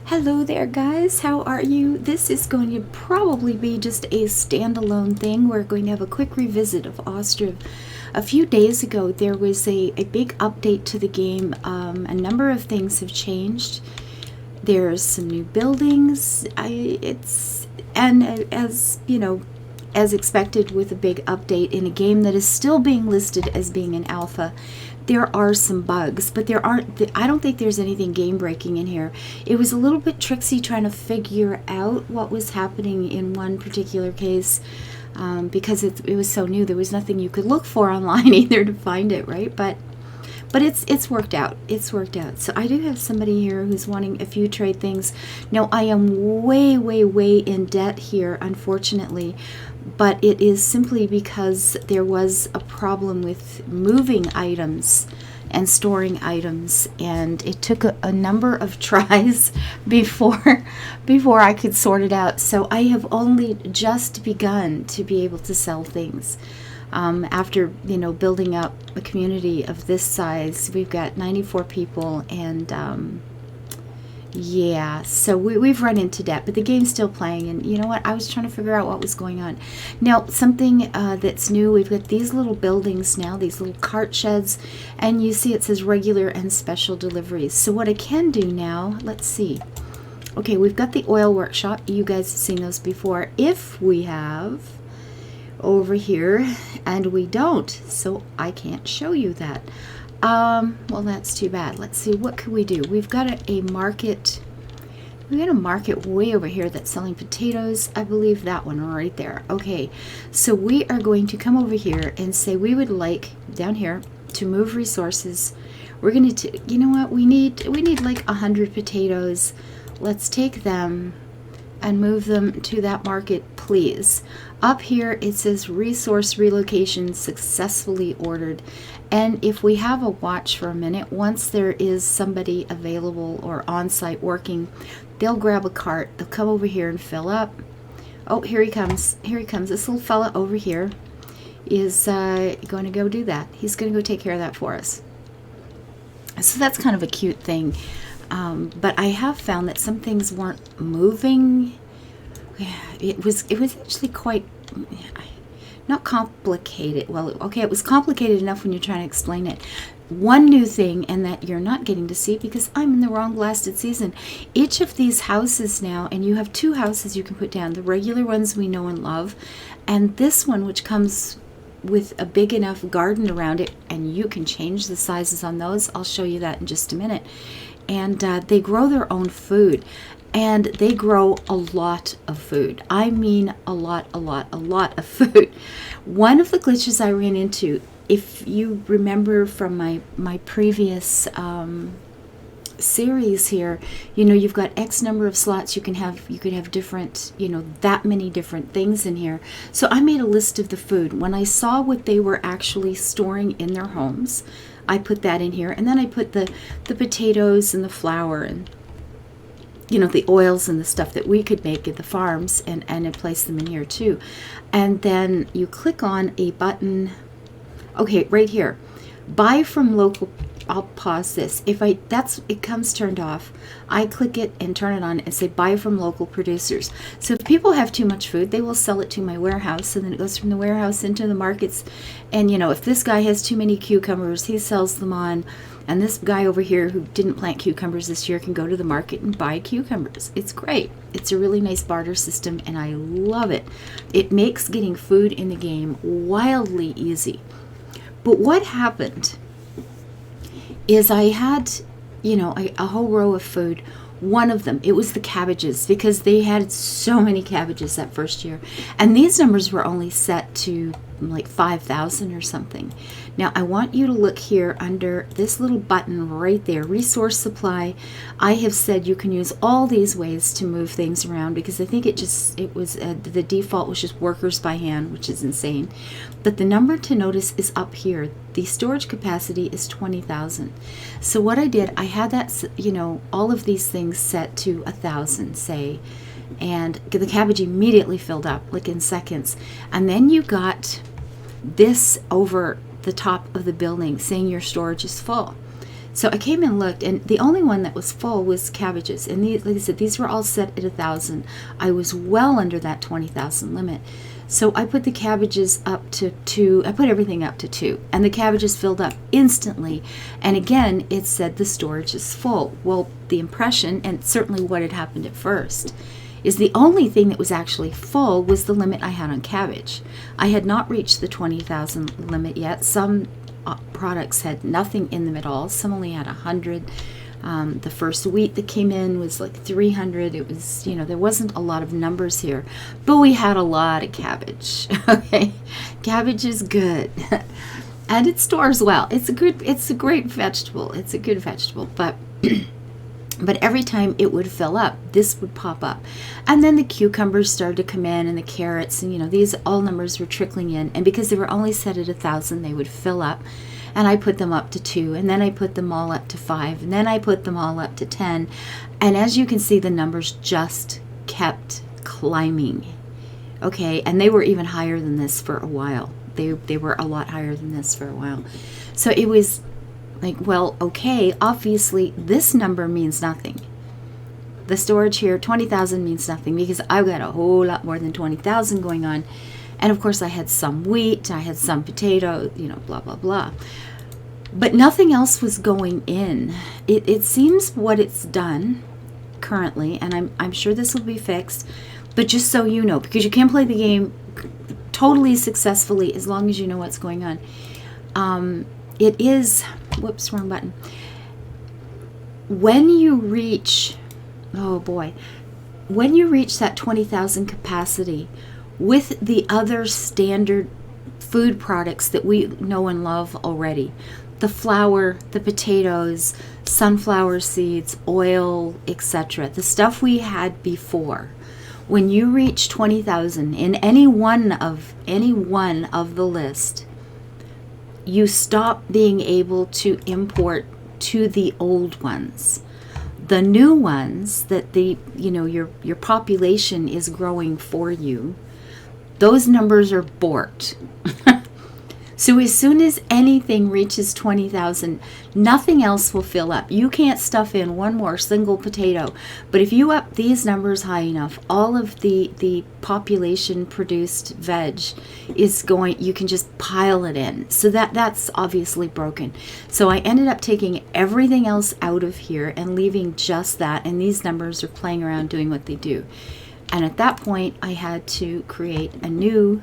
Hello there, guys. How are you? This is going to probably be just a standalone thing. We're going to have a quick revisit of Ostriv. A few days ago, there was a big update to the game. A number of things have changed. There's some new buildings. As you know, as expected with a big update in a game that is still being listed as being an alpha, there are some bugs, but I don't think there's anything game breaking in here. It was a little bit tricksy trying to figure out what was happening in one particular case, because it was so new. There was nothing you could look for online either to find it, right? But it's worked out. It's worked out. So I do have somebody here who's wanting a few trade things. Now, I am way, way, way in debt here, unfortunately, but it is simply because there was a problem with moving items and storing items, and it took a number of tries before I could sort it out. So I have only just begun to be able to sell things. After building up a community of this size, we've got 94 people, and yeah, so we've run into debt, but the game's still playing. And you know what, I was trying to figure out what was going on. Now, something that's new, we've got these little buildings now, these little cart sheds, and you see it says regular and special deliveries. So what I can do now, let's see. Okay, we've got the oil workshop. You guys have seen those before. If we have over here, and we don't, so I can't show you that. Well, that's too bad. Let's see, what could we do? We've got a market. We've got a market way over here that's selling potatoes. I believe that one right there. Okay, so we are going to come over here and say we would like down here to move resources. We're going to, you know what, we need like 100 potatoes. Let's take them and move them to that market, please. Up here it says resource relocation successfully ordered, and if we have a watch for a minute, once there is somebody available or on site working, they'll grab a cart, they'll come over here and fill up. Oh, here he comes, this little fella over here is going to go do that. He's going to go take care of that for us. So that's kind of a cute thing. But I have found that some things weren't moving. It was actually quite not complicated. Well, okay, it was complicated enough when you're trying to explain it. One new thing, and that you're not getting to see because I'm in the wrong blasted season. Each of these houses now, and you have two houses you can put down, the regular ones we know and love, and this one which comes with a big enough garden around it, and you can change the sizes on those. I'll show you that in just a minute. And they grow their own food, and they grow a lot of food. I mean a lot of food. One of the glitches I ran into, if you remember from my previous series here, you've got X number of slots. You could have different, that many different things in here. So I made a list of the food. When I saw what they were actually storing in their homes, I put that in here, and then I put the potatoes and the flour and the oils and the stuff that we could make at the farms, and I place them in here too. And then you click on a button, okay, right here, buy from local. I'll pause this. It comes turned off, I click it and turn it on and say buy from local producers. So if people have too much food, they will sell it to my warehouse, and then it goes from the warehouse into the markets. And if this guy has too many cucumbers, he sells them on, and this guy over here who didn't plant cucumbers this year can go to the market and buy cucumbers. It's great. It's a really nice barter system, and I love it. It makes getting food in the game wildly easy. But what happened is I had, a whole row of food. One of them, it was the cabbages, because they had so many cabbages that first year. And these numbers were only set to like 5,000 or something. Now, I want you to look here under this little button right there, resource supply. I have said you can use all these ways to move things around, because I think the default was just workers by hand, which is insane. But the number to notice is up here. The storage capacity is 20,000. So what I did, I had that, all of these things set to 1,000, say, and the cabbage immediately filled up, like in seconds. And then you got this over the top of the building saying your storage is full. So I came and looked, and the only one that was full was cabbages. And these, like I said, these were all set at 1,000. I was well under that 20,000 limit. So I put the cabbages up to 2. I put everything up to 2. And the cabbages filled up instantly. And again, it said the storage is full. Well, the impression, and certainly what had happened at first, is the only thing that was actually full was the limit I had on cabbage. I had not reached the 20,000 limit yet. Some products had nothing in them at all. Some only had 100. The first wheat that came in was like 300. It was, there wasn't a lot of numbers here, but we had a lot of cabbage. Okay, cabbage is good, and it stores well. It's a great vegetable. It's a good vegetable, but every time it would fill up, this would pop up. And then the cucumbers started to come in, and the carrots, and these all numbers were trickling in. And because they were only set at 1,000, they would fill up. And I put them up to 2, and then I put them all up to 5, and then I put them all up to 10. And as you can see, the numbers just kept climbing. Okay, and they were even higher than this for a while. They were a lot higher than this for a while. So it was like, well, okay, obviously this number means nothing. The storage here, 20,000, means nothing because I've got a whole lot more than 20,000 going on. And of course I had some wheat, I had some potato, blah, blah, blah. But nothing else was going in. It seems what it's done currently, and I'm sure this will be fixed, but just so you know, because you can play the game totally successfully as long as you know what's going on. It is, whoops, wrong button. When you reach, when you reach that 20,000 capacity with the other standard food products that we know and love already, the flour, the potatoes, sunflower seeds, oil, etc., the stuff we had before, when you reach 20,000 in any one of the list, you stop being able to import to the old ones. The new ones that your population is growing for you, those numbers are borked. So as soon as anything reaches 20,000, nothing else will fill up. You can't stuff in one more single potato. But if you up these numbers high enough, all of the population produced veg is going, you can just pile it in. So that's obviously broken. So I ended up taking everything else out of here and leaving just that. And these numbers are playing around doing what they do. And at that point, I had to create a new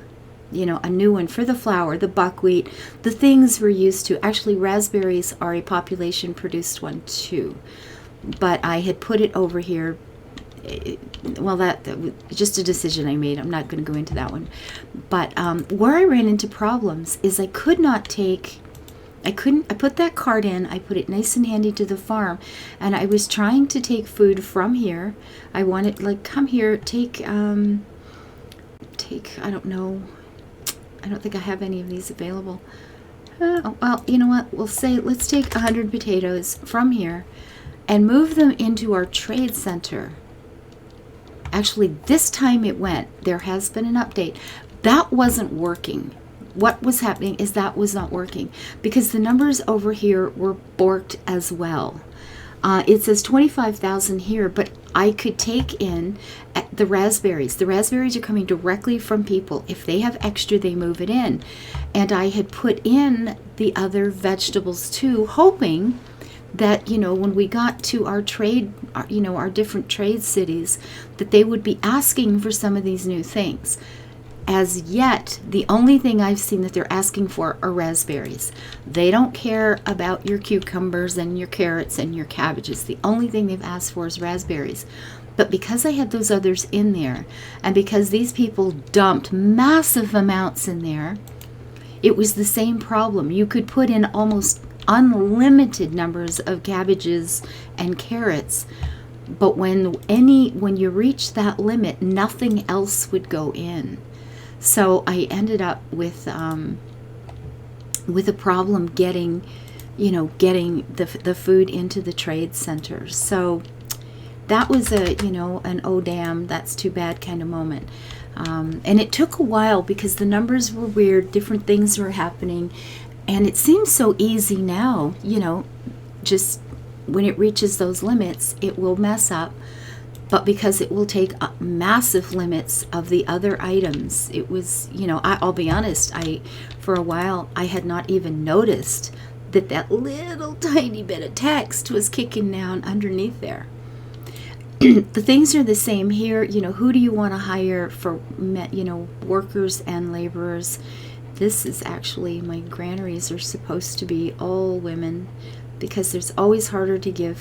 one for the flour, the buckwheat, the things we're used to. Actually, raspberries are a population produced one too. But I had put it over here. Well, that was just a decision I made. I'm not going to go into that one. But where I ran into problems is I put that cart in, I put it nice and handy to the farm, and I was trying to take food from here. I wanted, come here, take, I don't know, I don't think I have any of these available. Well, you know what, let's take 100 potatoes from here and move them into our trade center. Actually, this time it went. There has been an update. That wasn't working. What was happening is that was not working because the numbers over here were borked as well. It says 25,000 here, but I could take in the raspberries. The raspberries are coming directly from people. If they have extra, they move it in. And I had put in the other vegetables too, hoping that, when we got to our trade, our different trade cities, that they would be asking for some of these new things. As yet, the only thing I've seen that they're asking for are raspberries. They don't care about your cucumbers and your carrots and your cabbages. The only thing they've asked for is raspberries. But because I had those others in there, and because these people dumped massive amounts in there, it was the same problem. You could put in almost unlimited numbers of cabbages and carrots, but when you reach that limit, nothing else would go in. So I ended up with a problem getting the food into the trade centers. So that was an oh damn, that's too bad kind of moment. And it took a while because the numbers were weird, different things were happening, and it seems so easy now, just, when it reaches those limits, it will mess up. But because it will take massive limits of the other items, it was, I'll be honest, for a while, I had not even noticed that little tiny bit of text was kicking down underneath there. The things are the same here. Who do you want to hire for, workers and laborers? This is actually, my granaries are supposed to be all women, because there's always harder to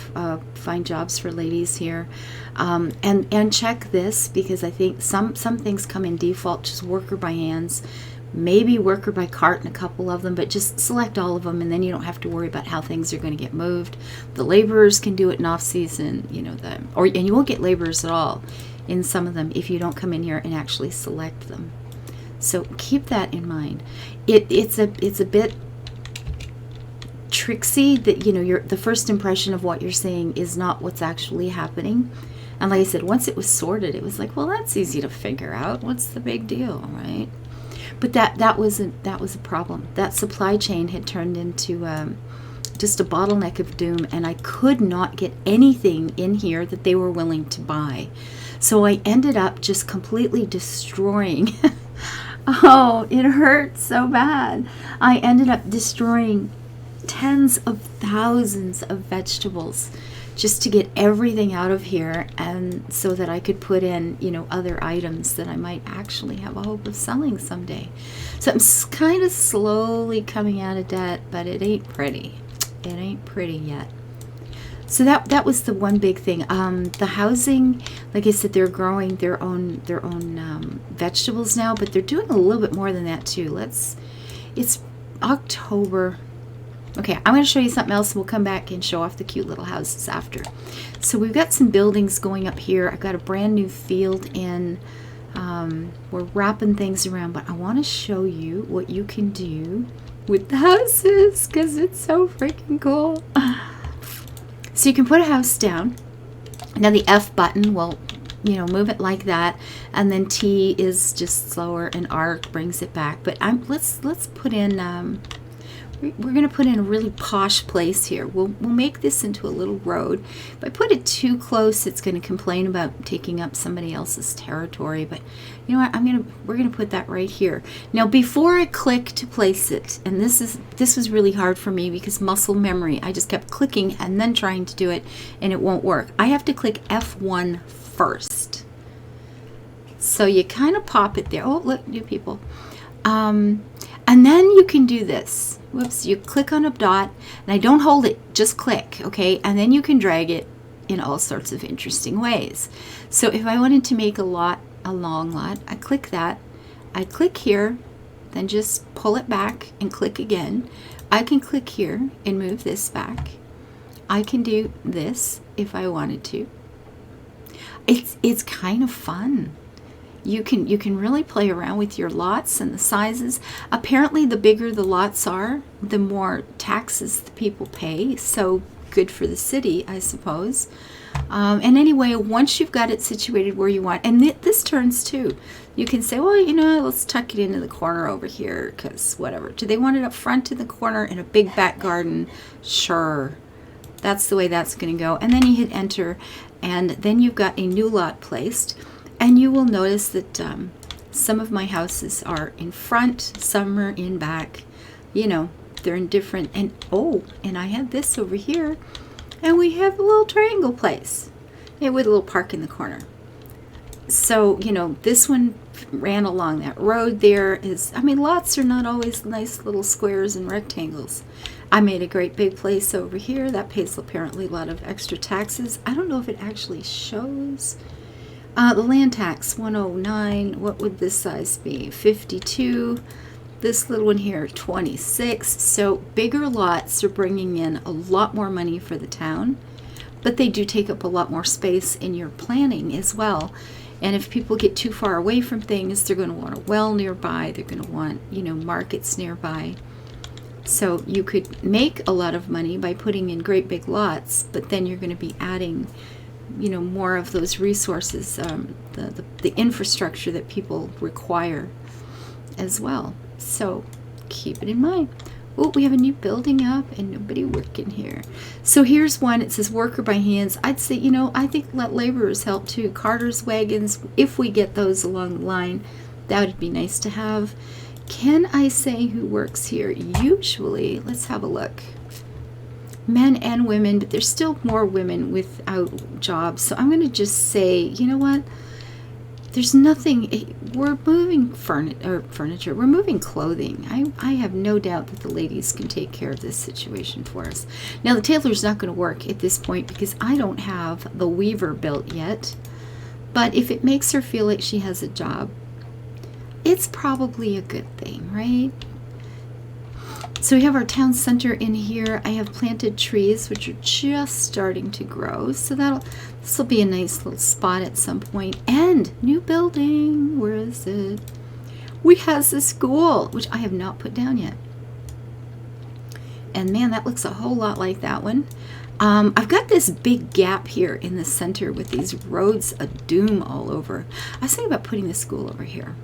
find jobs for ladies here. And check this, because I think some things come in default, just worker by hands, maybe worker by cart in a couple of them, but just select all of them, and then you don't have to worry about how things are going to get moved. The laborers can do it in off season, and you won't get laborers at all in some of them if you don't come in here and actually select them. So keep that in mind. It's a bit tricksy that the first impression of what you're seeing is not what's actually happening. And like I said, once it was sorted, it was like, well, that's easy to figure out. What's the big deal, right? But that was a problem. That supply chain had turned into just a bottleneck of doom, and I could not get anything in here that they were willing to buy. So I ended up just completely destroying. Oh, it hurt so bad. I ended up destroying tens of thousands of vegetables just to get everything out of here, and so that I could put in, other items that I might actually have a hope of selling someday. So I'm kind of slowly coming out of debt, but it ain't pretty. It ain't pretty yet. So that was the one big thing. The housing, like I said, they're growing their own vegetables now, but they're doing a little bit more than that too. It's October. Okay, I'm going to show you something else, and we'll come back and show off the cute little houses after. So we've got some buildings going up here. I've got a brand new field in. We're wrapping things around, but I want to show you what you can do with the houses, because it's so freaking cool. So you can put a house down. Now the F button will, move it like that, and then T is just slower, and R brings it back. But let's put in. We're going to put in a really posh place here. We'll make this into a little road. If I put it too close, it's going to complain about taking up somebody else's territory. But you know what? We're going to put that right here. Now, before I click to place it, and this was really hard for me because muscle memory. I just kept clicking and then trying to do it, and it won't work. I have to click F1 first. So you kind of pop it there. Oh, look, new people. And then you can do this. Whoops, you click on a dot, and I don't hold it, just click, okay? And then you can drag it in all sorts of interesting ways. So if I wanted to make a long lot, I click that. I click here, then just pull it back and click again. I can click here and move this back. I can do this if I wanted to. It's kind of fun. You can really play around with your lots and the sizes. Apparently, the bigger the lots are, the more taxes the people pay. So good for the city, I suppose. And anyway, once you've got it situated where you want, and this turns too. You can say, well, let's tuck it into the corner over here, because whatever. Do they want it up front in the corner in a big back garden? Sure. That's the way that's going to go. And then you hit enter, and then you've got a new lot placed. And you will notice that some of my houses are in front, some are in back. They're in different, and I have this over here, and we have a little triangle place with a little park in the corner. So, this one ran along that road there. Lots are not always nice little squares and rectangles. I made a great big place over here. That pays apparently a lot of extra taxes. I don't know if it actually shows. The land tax, 109. What would this size be? 52. This little one here, 26. So bigger lots are bringing in a lot more money for the town, but they do take up a lot more space in your planning as well. And if people get too far away from things, they're going to want a well nearby. They're going to want, markets nearby. So you could make a lot of money by putting in great big lots, but then you're going to be adding more of those resources, the infrastructure that people require as well. So keep it in mind. Oh, we have a new building up and nobody working here. So here's one. It says worker by hands. I'd say, you know, I think let laborers help too. Carters, wagons, if we get those along the line, that would be nice to have. Can I say who works here? Usually, let's have a look. Men and women, but there's still more women without jobs. So I'm going to just say, you know what? There's nothing, we're moving furniture, we're moving clothing. I have no doubt that the ladies can take care of this situation for us. Now the tailor's not going to work at this point because I don't have the weaver built yet. But if it makes her feel like she has a job, it's probably a good thing, right? So we have our town center in here. I have planted trees which are just starting to grow. So this will be a nice little spot at some point. And new building. Where is it? We have a school, which I have not put down yet. And man, that looks a whole lot like that one. I've got this big gap here in the center with these roads of doom all over. I was thinking about putting the school over here.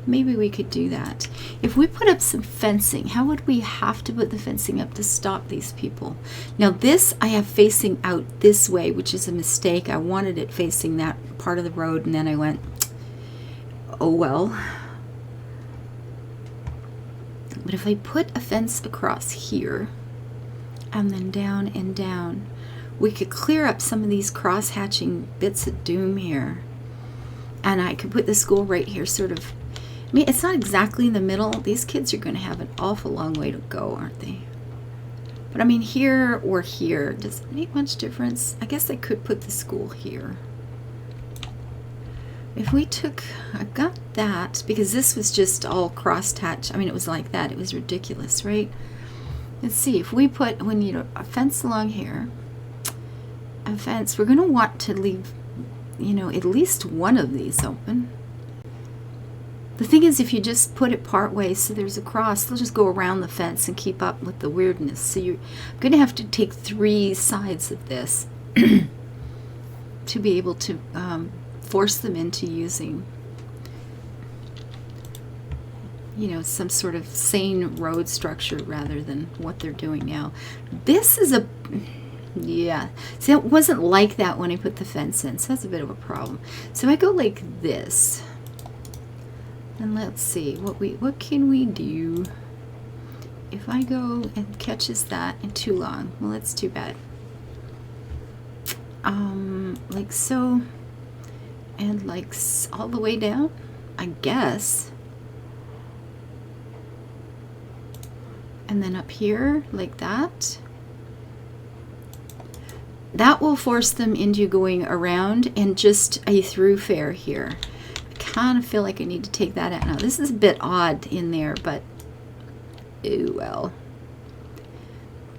Maybe we could do that. If we put up some fencing, how would we have to put the fencing up to stop these people? Now this I have facing out this way, which is a mistake. I wanted it facing that part of the road, and then I went, oh well. But if I put a fence across here, and then down and down, we could clear up some of these cross-hatching bits of doom here. And I could put the school right here, sort of. I mean, it's not exactly in the middle. These kids are going to have an awful long way to go, aren't they? But I mean, here or here, does it make much difference? I guess I could put the school here. If we took, I've got that, because this was just all cross-hatch. I mean, it was like that. It was ridiculous, right? Let's see, if we put, a fence along here, a fence, we're going to want to leave, at least one of these open. The thing is, if you just put it part way so there's a cross, they'll just go around the fence and keep up with the weirdness. So you're going to have to take 3 sides of this to be able to force them into using, some sort of sane road structure rather than what they're doing now. This is yeah. See, it wasn't like that when I put the fence in, so that's a bit of a problem. So I go like this. And let's see, what can we do? If I go and catches that in too long, well, that's too bad. Like so, and like all the way down, I guess. And then up here, like that. That will force them into going around and just a thoroughfare here. Kind of feel like I need to take that out now. This is a bit odd in there, but oh well.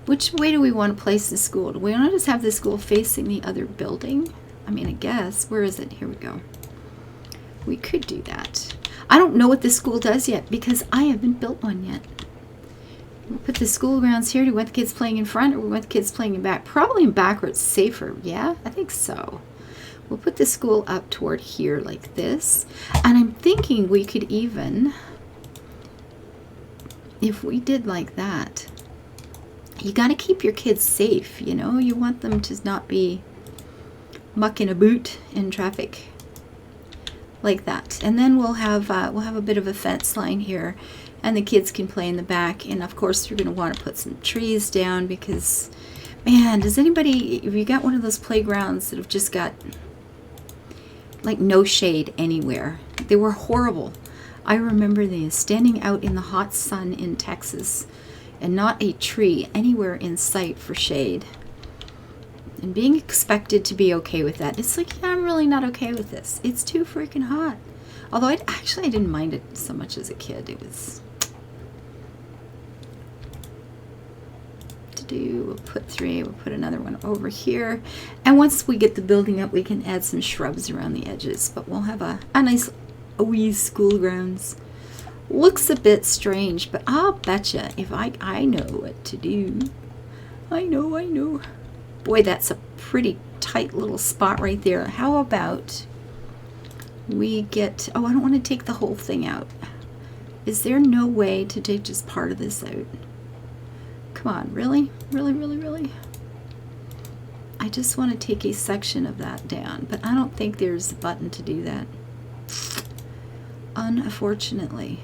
Which way do we want to place the school? Do we want to just have the school facing the other building? I mean, I guess. Where is it? Here we go. We could do that. I don't know what the school does yet because I haven't built one yet. We'll put the school grounds here. Do we want the kids playing in front or we want the kids playing in back? Probably in back where it's safer. Yeah, I think so. We'll put the school up toward here like this. And I'm thinking we could even, if we did like that, you got to keep your kids safe, You want them to not be mucking about in traffic like that. And then we'll have a bit of a fence line here, and the kids can play in the back. And of course, we're going to want to put some trees down because, man, does anybody, if you got one of those playgrounds that have just got like no shade anywhere? They were horrible. I remember these, standing out in the hot sun in Texas and not a tree anywhere in sight for shade. And being expected to be okay with that. It's like, yeah, I'm really not okay with this. It's too freaking hot. Although I didn't mind it so much as a kid. It was to do. We'll put 3. We'll put another one over here. And once we get the building up, we can add some shrubs around the edges. But we'll have a nice wee school grounds. Looks a bit strange, but I'll betcha if I know what to do. I know. Boy, that's a pretty tight little spot right there. How about we get, I don't want to take the whole thing out. Is there no way to take just part of this out? Come on, really? Really, really, really? I just want to take a section of that down, but I don't think there's a button to do that. Unfortunately.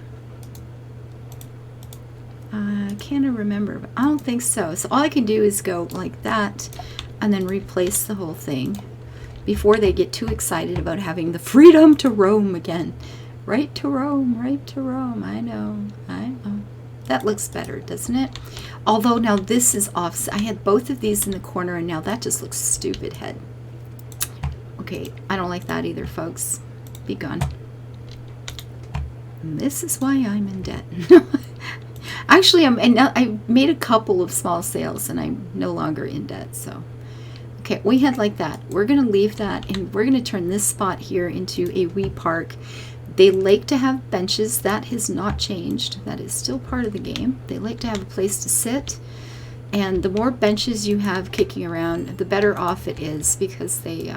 I can't remember, but I don't think so. So all I can do is go like that and then replace the whole thing before they get too excited about having the freedom to roam again. Right to roam, right to roam. I know, I know. That looks better, doesn't it? Although now this is off. I had both of these in the corner and now that just looks stupid head. Okay, I don't like that either, folks. Be gone. And this is why I'm in debt. Actually, I made a couple of small sales and I'm no longer in debt, so. Okay, we had like that. We're going to leave that and we're going to turn this spot here into a wee park. They like to have benches. That has not changed. That is still part of the game. They like to have a place to sit. And the more benches you have kicking around, the better off it is, because they,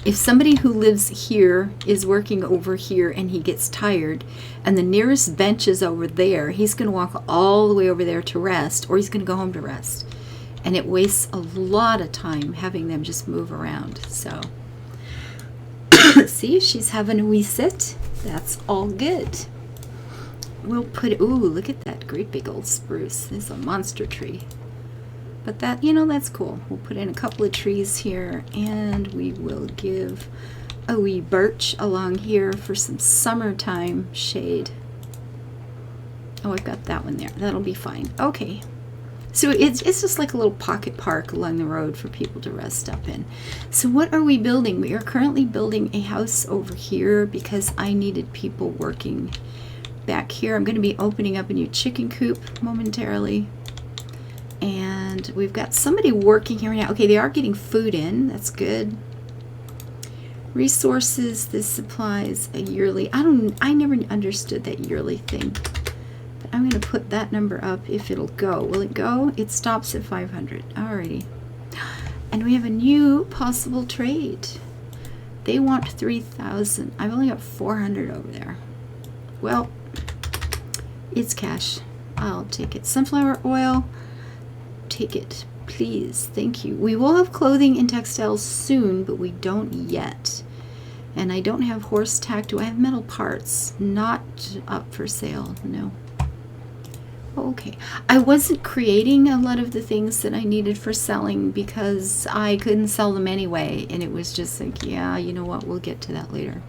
if somebody who lives here is working over here and he gets tired and the nearest bench is over there, he's going to walk all the way over there to rest, or he's going to go home to rest. And it wastes a lot of time having them just move around. So, see, she's having a wee sit. That's all good. We'll put, ooh, look at that great big old spruce. It's a monster tree. But that, you know, that's cool. We'll put in a couple of trees here, and we will give a wee birch along here for some summertime shade. Oh, I've got that one there. That'll be fine. Okay. So it's just like a little pocket park along the road for people to rest up in. So what are we building? We are currently building a house over here because I needed people working back here. I'm going to be opening up a new chicken coop momentarily. And we've got somebody working here now. Okay, they are getting food in. That's good. Resources, this supplies a yearly. I never understood that yearly thing. I'm going to put that number up if it'll go. Will it go? It stops at 500. Alrighty. And we have a new possible trade. They want 3,000. I've only got 400 over there. Well, it's cash. I'll take it. Sunflower oil. Take it, please. Thank you. We will have clothing and textiles soon, but we don't yet. And I don't have horse tack. Do I have metal parts? Not up for sale. No. Okay, I wasn't creating a lot of the things that I needed for selling because I couldn't sell them anyway, and it was just like, yeah, you know what, we'll get to that later.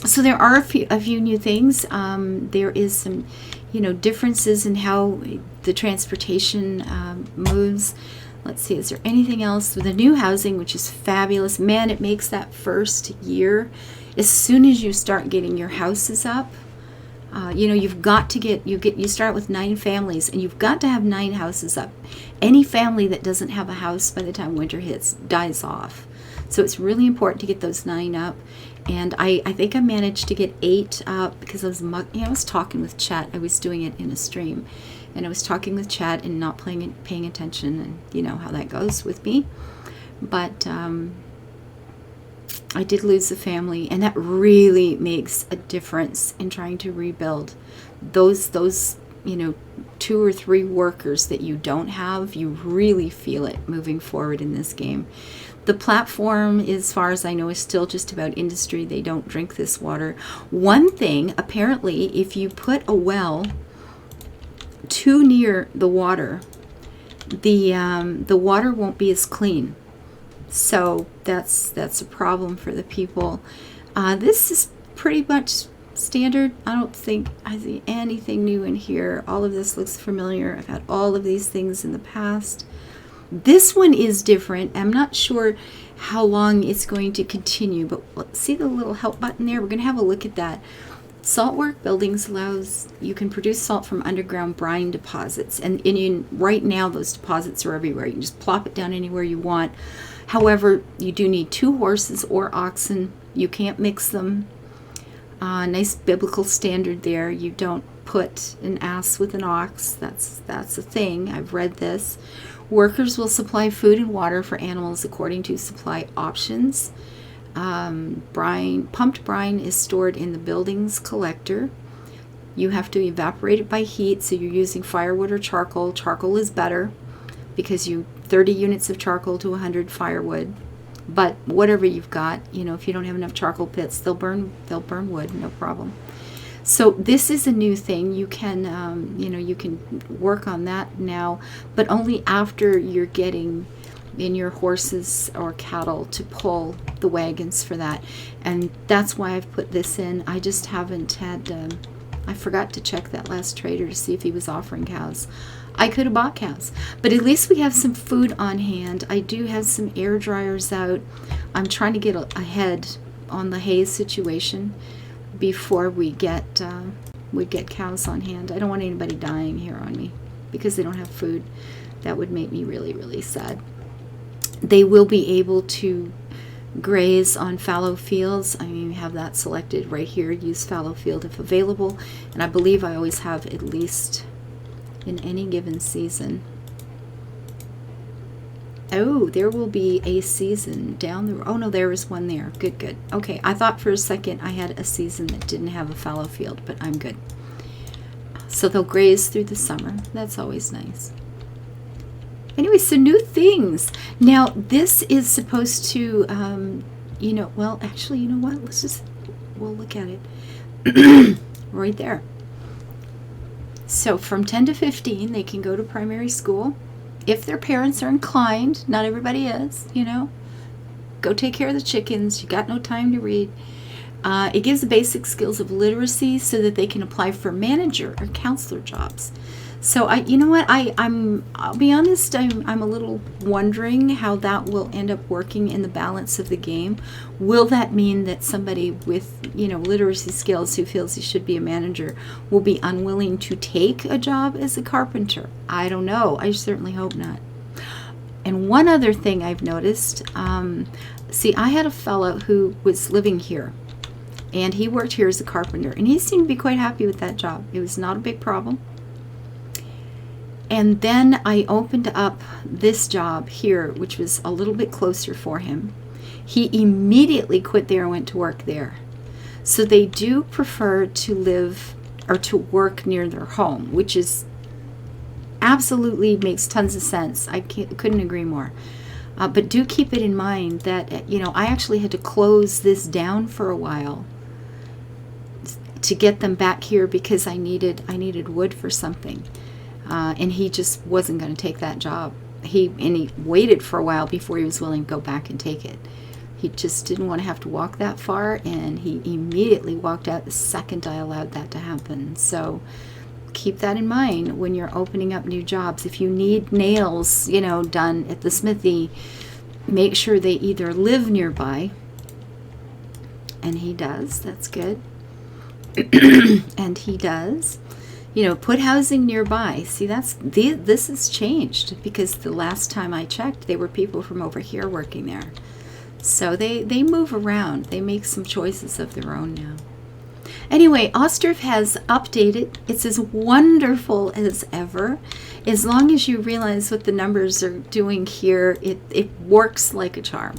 So there are a few new things. There is some, you know, differences in how the transportation moves. Let's see, is there anything else with the new housing, which is fabulous? Man, it makes that first year, as soon as you start getting your houses up, you know, you've got to you start with 9 families and you've got to have 9 houses up. Any family that doesn't have a house by the time winter hits dies off. So it's really important to get those 9 up. And I think I managed to get 8 up because I was talking with chat. I was doing it in a stream and I was talking with chat and not paying attention, and you know how that goes with me. But I did lose a family, and that really makes a difference in trying to rebuild. Those you know, 2 or 3 workers that you don't have, you really feel it moving forward in this game. The platform, as far as I know, is still just about industry. They don't drink this water. One thing, apparently, if you put a well too near the water, the water won't be as clean. So that's a problem for the people. This is pretty much standard. I don't think I see anything new in here. All of this looks familiar. I've had all of these things in the past. This one is different. I'm not sure how long it's going to continue, but see the little help button there? We're going to have a look at that. Saltwork buildings allows you can produce salt from underground brine deposits, and right now those deposits are everywhere. You can just plop it down anywhere you want. However, you do need 2 horses or oxen. You can't mix them. Nice biblical standard there. You don't put an ass with an ox. That's a thing. I've read this. Workers will supply food and water for animals according to supply options. Pumped brine is stored in the building's collector. You have to evaporate it by heat, so you're using firewood or charcoal. Charcoal is better because 30 units of charcoal to 100 firewood. But whatever you've got, if you don't have enough charcoal pits, they'll burn wood, no problem. So this is a new thing. You can, you can work on that now, but only after you're getting in your horses or cattle to pull the wagons for that. And that's why I've put this in. I just haven't had, I forgot to check that last trader to see if he was offering cows. I could have bought cows, but at least we have some food on hand. I do have some air dryers out. I'm trying to get ahead on the hay situation before we get cows on hand. I don't want anybody dying here on me because they don't have food. That would make me really, really sad. They will be able to graze on fallow fields. I mean, have that selected right here. Use fallow field if available. And I believe I always have at least in any given season. Oh, there will be a season down the road. Oh, no, there is one there. Good, good. Okay, I thought for a second I had a season that didn't have a fallow field, but I'm good. So they'll graze through the summer. That's always nice. Anyway, so new things. Now, this is supposed to, well, actually, you know what? We'll look at it right there. So from 10 to 15, they can go to primary school. If their parents are inclined, not everybody is, go take care of the chickens. You got no time to read. It gives the basic skills of literacy so that they can apply for manager or counselor jobs. So I'll be honest, I'm a little wondering how that will end up working in the balance of the game. Will that mean that somebody with, literacy skills who feels he should be a manager will be unwilling to take a job as a carpenter? I don't know. I certainly hope not. And one other thing I've noticed, I had a fellow who was living here, and he worked here as a carpenter, and he seemed to be quite happy with that job. It was not a big problem. And then I opened up this job here, which was a little bit closer for him. He immediately quit there and went to work there. So they do prefer to live or to work near their home, which is absolutely makes tons of sense. I couldn't agree more. But do keep it in mind that, I actually had to close this down for a while to get them back here because I needed wood for something. And he just wasn't going to take that job. He waited for a while before he was willing to go back and take it. He just didn't want to have to walk that far, and he immediately walked out the second I allowed that to happen. So keep that in mind when you're opening up new jobs. If you need nails, done at the smithy, make sure they either live nearby, and he does. That's good. And he does. Put housing nearby. See, this has changed because the last time I checked, there were people from over here working there. So they move around. They make some choices of their own now. Anyway, Ostriv has updated. It's as wonderful as ever. As long as you realize what the numbers are doing here, it works like a charm.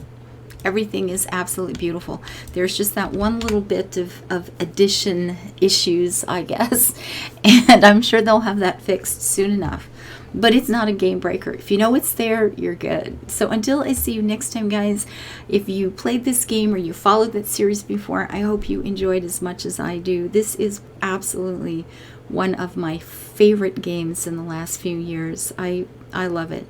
Everything is absolutely beautiful. There's just that one little bit of addition issues, I guess, and I'm sure they'll have that fixed soon enough. But it's not a game breaker. If you know it's there, you're good. So until I see you next time, guys, if you played this game or you followed that series before, I hope you enjoyed as much as I do. This is absolutely one of my favorite games in the last few years. I love it.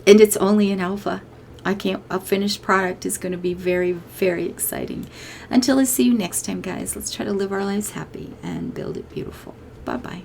And it's only an alpha. A finished product is going to be very, very exciting. Until I see you next time, guys, let's try to live our lives happy and build it beautiful. Bye-bye.